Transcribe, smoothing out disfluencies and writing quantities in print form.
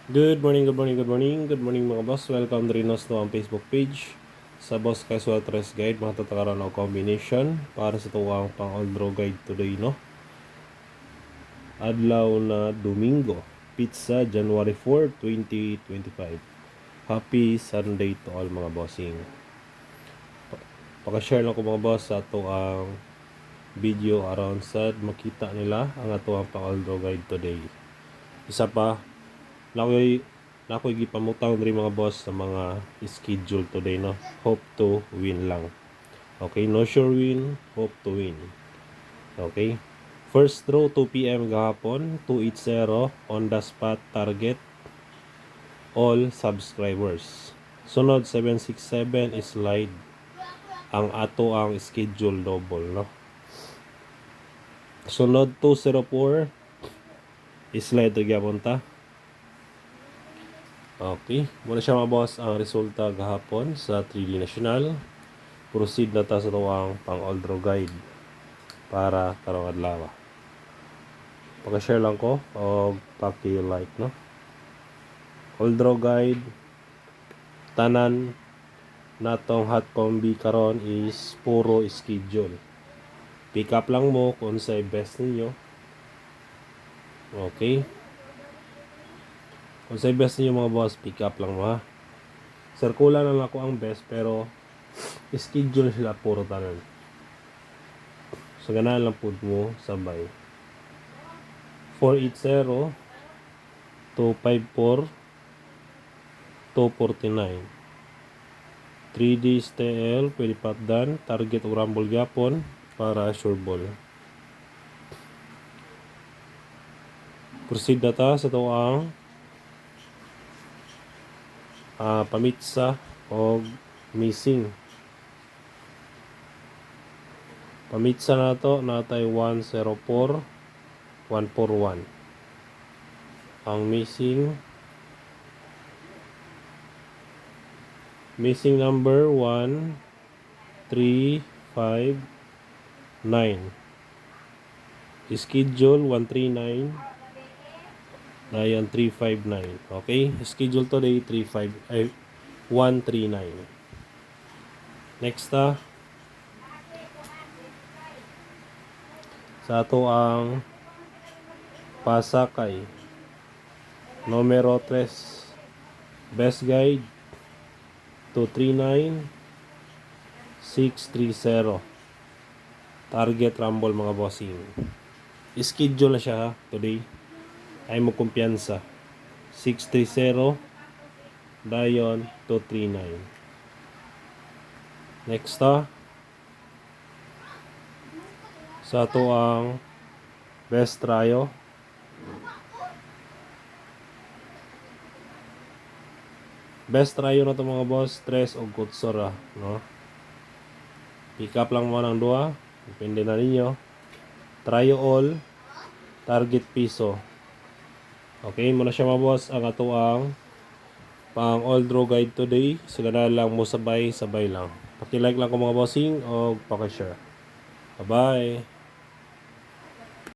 Good morning, good morning, good morning, good morning mga boss. Welcome rin us to ang Facebook page sa Boss Casual Tres Guide. Mga tatakaran o combination para sa tuwang pang all draw guide today, no? Adlaw na Domingo, Pizza, January 4, 2025. Happy Sunday to all mga bossing. Pakashare lang ko mga boss sa ito ang video around sad makita nila ang ato ang pang all draw guide today. Isa pa, Nakoy gipamutang diri mga boss sa mga schedule today, no. Hope to win lang. Okay, no sure win, hope to win. Okay. First draw 2 PM gahapon, 280 on the spot target all subscribers. Sunod 767 is slide. Ang ato ang schedule double, no. Sunod 204 is slide gyapon ta. Okay, muna siya mga boss ang resulta gahapon sa 3D National. Proceed na ta sa tuwang pang all draw guide para karong adlaw. Paka-share lang ko o paki-like, no. All draw guide tanan natong hot combi karon is puro schedule. Pick up lang mo kung sa best ninyo. Okay. Kung sa best ninyo mga boss, pick up lang mo ha. Circular lang ako ang best pero schedule sila puro tanan. So ganahan lang po mo sabay. 480 254 249 3D STL pwede patdan target o rumble gapon para sure ball. Proceed na ta sa tuwang pamitsa o missing. Pamitsa na to natay 104 141. Ang missing number 1359. Schedule 139 na yan 359. Okay, schedule today 139. Next sa ato ang Pasakay numero 3 best guide 239 630 target rumble mga bossing. Schedule na siya ha, today ay mo kumpiyansa 630 dayon 239. Next sa ato ang best tryo na to mga boss 3 o kutsora, no. Pick up lang mo ng duha, depende na ninyo. Tryo all target piso. Okay, muna siya mga boss ang ato ang pang all draw guide today. Sila na lang mo sabay lang. Paki-like lang ko mga bossing o paki-share. Bye-bye.